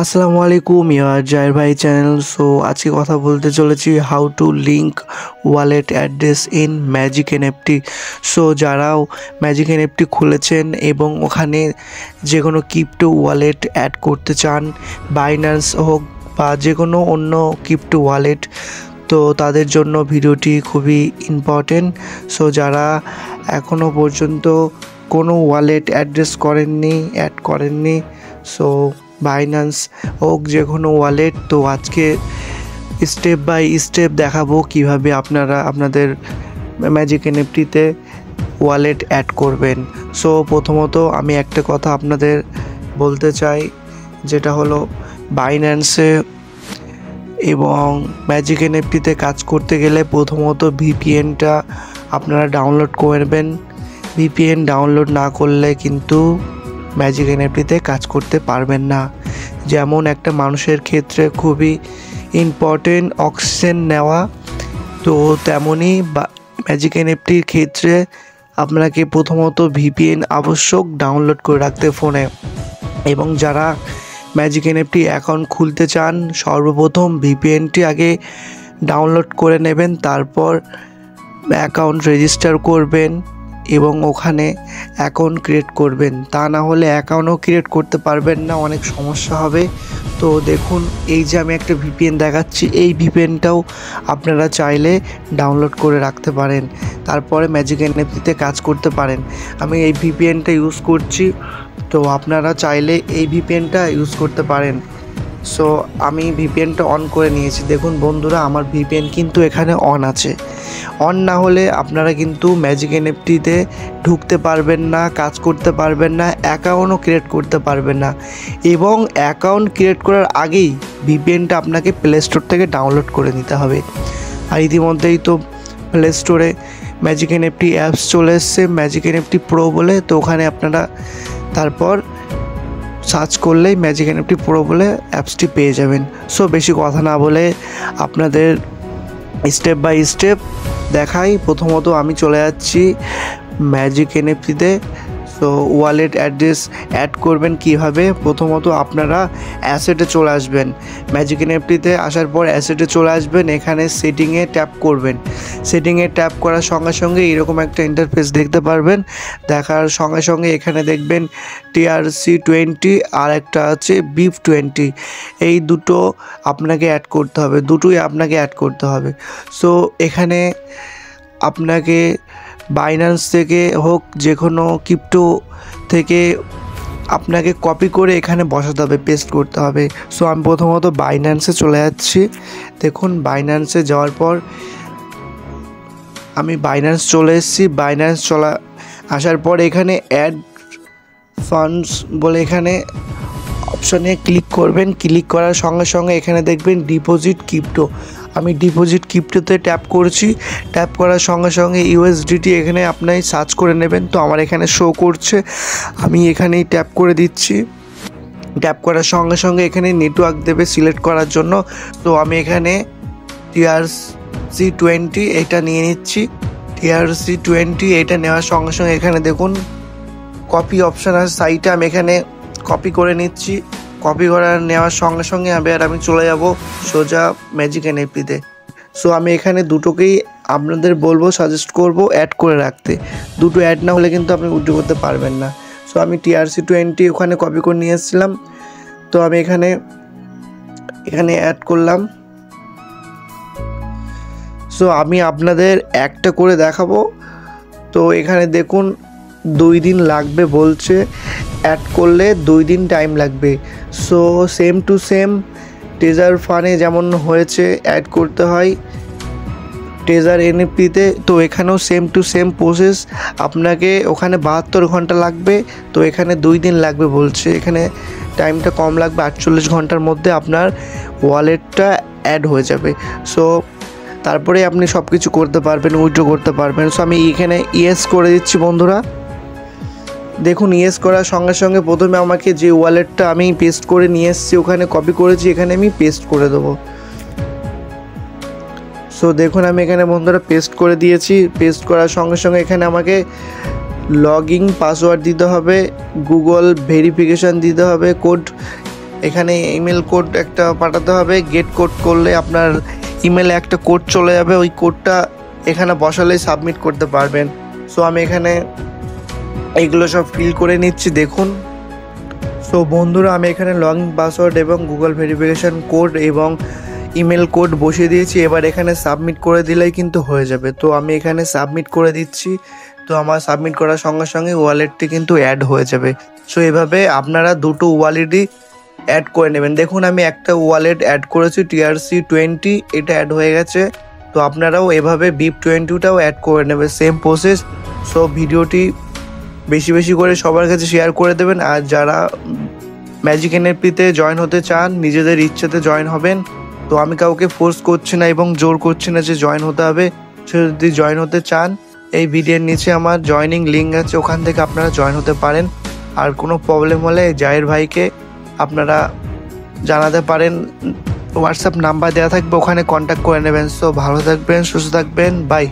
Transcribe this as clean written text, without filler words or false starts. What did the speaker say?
আসসালামু আলাইকুম ইয়ার জায়ের ভাই চ্যানেল। সো আজকে কথা বলতে চলেছি how to link wallet address in magic NFT. So যারাও ম্যাজিক এনএফটি খুলেছেন এবং ওখানে যে কোনো ক্রিপ্টো ওয়ালেট অ্যাড করতে চান, বাইন্যান্স হোক বা যে কোনো অন্য ক্রিপ্টো ওয়ালেট, তো তাদের জন্য ভিডিওটি খুবই ইম্পর্টেন্ট। সো যারা এখনও পর্যন্ত কোনো ওয়ালেট অ্যাড্রেস অ্যাড করেননি, সো বাইন্যান্স হোক যে কোনো ওয়ালেট, তো আজকে স্টেপ বাই স্টেপ দেখাবো কিভাবে আপনারা আপনাদের ম্যাজিক এনএফটিতে ওয়ালেট অ্যাড করবেন। সো প্রথমত আমি একটা কথা আপনাদের বলতে চাই, যেটা হলো বাইন্যান্সে এবং ম্যাজিক এনএফটিতে কাজ করতে গেলে প্রথমত ভিপিএনটা আপনারা ডাউনলোড করবেন। ভিপিএন ডাউনলোড না করলে কিন্তু ম্যাজিক এনএফটিতে কাজ করতে পারবেন না। যেমন একটা মানুষের ক্ষেত্রে খুবই ইম্পর্টেন্ট অক্সিজেন নেওয়া, তো তেমনই ম্যাজিক এনএফটির ক্ষেত্রে আপনাকে প্রথমত ভিপিএন আবশ্যক ডাউনলোড করে রাখতে ফোনে। এবং যারা ম্যাজিক এনএফটি অ্যাকাউন্ট খুলতে চান, সর্বপ্রথম ভিপিএনটি আগে ডাউনলোড করে নেবেন, তারপর অ্যাকাউন্ট রেজিস্টার করবেন এবং ওখানে অ্যাকাউন্ট ক্রিয়েট করবেন। তা না হলে অ্যাকাউন্টও ক্রিয়েট করতে পারবেন না, অনেক সমস্যা হবে। তো দেখুন, এই যে আমি একটা ভিপিএন দেখাচ্ছি, এই ভিপিএনটাও আপনারা চাইলে ডাউনলোড করে রাখতে পারেন, তারপরে ম্যাজিক এনএফটিতে কাজ করতে পারেন। আমি এই ভিপিএনটা ইউজ করছি, তো আপনারা চাইলে এই ভিপিএনটা ইউজ করতে পারেন। সো আমি ভিপিএনটা অন করে নিয়েছি। দেখুন বন্ধুরা, আমার ভিপিএন কিন্তু এখানে অন আছে। অন না হলে আপনারা কিন্তু ম্যাজিক এনএফটিতে ঢুকতে পারবেন না, কাজ করতে পারবেন না, অ্যাকাউন্টও ক্রিয়েট করতে পারবেন না। এবং অ্যাকাউন্ট ক্রিয়েট করার আগেই ভিপিএনটা আপনাকে প্লে স্টোর থেকে ডাউনলোড করে নিতে হবে। আর ইতিমধ্যেই তো প্লে স্টোরে ম্যাজিক এনএফটি অ্যাপস চলে এসছে, ম্যাজিক এনএফটি প্রো বলে। তো ওখানে আপনারা তারপর সার্চ করলেই ম্যাজিক এনএফটি প্রো বলে অ্যাপসটি পেয়ে যাবেন। সো বেশি কথা না বলে আপনাদের স্টেপ বাই স্টেপ দেখাই। প্রথমত আমি চলে যাচ্ছি ম্যাজিক এনএফটিতে। সো ওয়ালেট অ্যাড্রেস অ্যাড করবেন কিভাবে, প্রথমত আপনারা অ্যাসেটে চলে আসবেন। ম্যাজিক এনএফটিতে আসার পর অ্যাসেটে চলে আসবেন, এখানে সেটিংয়ে ট্যাপ করবেন। সেটিংয়ে ট্যাপ করার সঙ্গে সঙ্গে এরকম একটা ইন্টারফেস দেখতে পারবেন। দেখার সঙ্গে সঙ্গে এখানে দেখবেন TRC20 আর একটা আছে BIP20, এই দুটো আপনাকে অ্যাড করতে হবে, দুটোই আপনাকে অ্যাড করতে হবে। সো এখানে আপনাকে বাইন্যান্স থেকে হোক যে কোনো ক্রিপ্টো থেকে আপনাকে কপি করে এখানে বসাতে হবে, পেস্ট করতে হবে। সো আমি প্রথমত বাইন্যান্সে চলে যাচ্ছি। দেখুন, বাইন্যান্সে যাওয়ার পর আমি বাইন্যান্স চলে এসেছি। বাইন্যান্স আসার পর এখানে অ্যাড ফান্ডস বলে এখানে অপশানে ক্লিক করবেন। ক্লিক করার সঙ্গে সঙ্গে এখানে দেখবেন ডিপোজিট ক্রিপ্টো। আমি ডিপোজিট ক্রিপ্টোতে ট্যাপ করছি। ট্যাপ করার সঙ্গে সঙ্গে ইউএসডিটি এখানে আপনি সার্চ করে নেবেন। তো আমার এখানে শো করছে, আমি এখানেই ট্যাপ করে দিচ্ছি। ট্যাপ করার সঙ্গে সঙ্গে এখানে নেটওয়ার্ক দেবে সিলেক্ট করার জন্য। তো আমি এখানে TRC20 এটা নিয়ে নিচ্ছি। TRC20 এটা নেওয়ার সঙ্গে সঙ্গে এখানে দেখুন কপি অপশান আছে সাইটে, আমি এখানে কপি করে নিচ্ছি। কপি করা নেওয়ার সঙ্গে সঙ্গে আমি চলে যাব সোজা ম্যাজিক এনএফটিতে। সো আমি এখানে দুটোকেই আপনাদের বলবো, সাজেস্ট করব অ্যাড করে রাখতে। দুটো অ্যাড না হলে কিন্তু আপনি উইথড্র করতে পারবেন না। সো আমি TRC20 ওখানে কপি করে নিয়ে এসেছিলাম, তো আমি এখানে অ্যাড করলাম। সো আমি আপনাদের একটা করে দেখাবো। তো এখানে দেখুন 2 দিন লাগবে বলছে, অ্যাড করলে 2 দিন টাইম লাগবে। So same to same treasure ফানে যেমন হয়েছে অ্যাড করতে হয় ট্রেজার এনএফটিতে, তো এখানেও সেম টু সেম প্রসেস। আপনাকে ওখানে 72 ঘন্টা লাগবে, তো এখানে 2 দিন লাগবে বলছে। এখানে টাইমটা কম লাগবে, 48 ঘন্টার মধ্যে আপনার ওয়ালেটটা অ্যাড হয়ে যাবে। সো তারপরে আপনি সব কিছু করতে পারবেন, উইথড্র করতে পারবেন। সো আমি এখানে ইয়েস করে দিচ্ছি বন্ধুরা। দেখুন, ইয়েস করার সঙ্গে সঙ্গে প্রথমে আমাকে যে ওয়ালেটটা আমি পেস্ট করে নিয়ে এসেছি, ওখানে কপি করেছি, এখানে আমি পেস্ট করে দেবো। সো দেখুন, আমি এখানে বন্ধুরা পেস্ট করে দিয়েছি। পেস্ট করার সঙ্গে সঙ্গে এখানে আমাকে লগইন পাসওয়ার্ড দিতে হবে, গুগল ভেরিফিকেশান দিতে হবে, কোড এখানে ইমেল কোড একটা পাঠাতে হবে। গেট কোড করলে আপনার ইমেলে একটা কোড চলে যাবে, ওই কোডটা এখানে বসালেই সাবমিট করতে পারবেন। সো আমি এখানে এইগুলো সব ফিল করে নিচ্ছি, দেখুন। সো বন্ধুরা, আমি এখানে লগ ইন পাসওয়ার্ড এবং গুগল ভেরিফিকেশান কোড এবং ইমেল কোড বসিয়ে দিয়েছি। এবার এখানে সাবমিট করে দিলেই কিন্তু হয়ে যাবে। তো আমি এখানে সাবমিট করে দিচ্ছি। তো আমার সাবমিট করার সঙ্গে সঙ্গে ওয়ালেটটি কিন্তু অ্যাড হয়ে যাবে। সো এভাবে আপনারা দুটো ওয়ালেটই অ্যাড করে নেবেন। দেখুন, আমি একটা ওয়ালেট অ্যাড করেছি TRC20, এটা অ্যাড হয়ে গেছে। তো আপনারাও এভাবে BIP20টাও অ্যাড করে নেবেন, সেম প্রসেস। সো ভিডিওটি বেশি বেশি করে সবার কাছে শেয়ার করে দেবেন। আর যারা ম্যাজিক এনএফটিতে জয়েন হতে চান, নিজেদের ইচ্ছাতে জয়েন হবেন। তো আমি কাউকে ফোর্স করছি না এবং জোর করছি না যে জয়েন হতে হবে। সে যদি জয়েন হতে চান, এই ভিডিওর নিচে আমার জয়েনিং লিঙ্ক আছে, ওখান থেকে আপনারা জয়েন হতে পারেন। আর কোনো প্রবলেম হলে জাহির ভাইকে আপনারা জানাতে পারেন, হোয়াটসঅ্যাপ নাম্বার দেওয়া থাকবে, ওখানে কন্ট্যাক্ট করে নেবেন। সো ভালো থাকবেন, সুস্থ থাকবেন, বাই।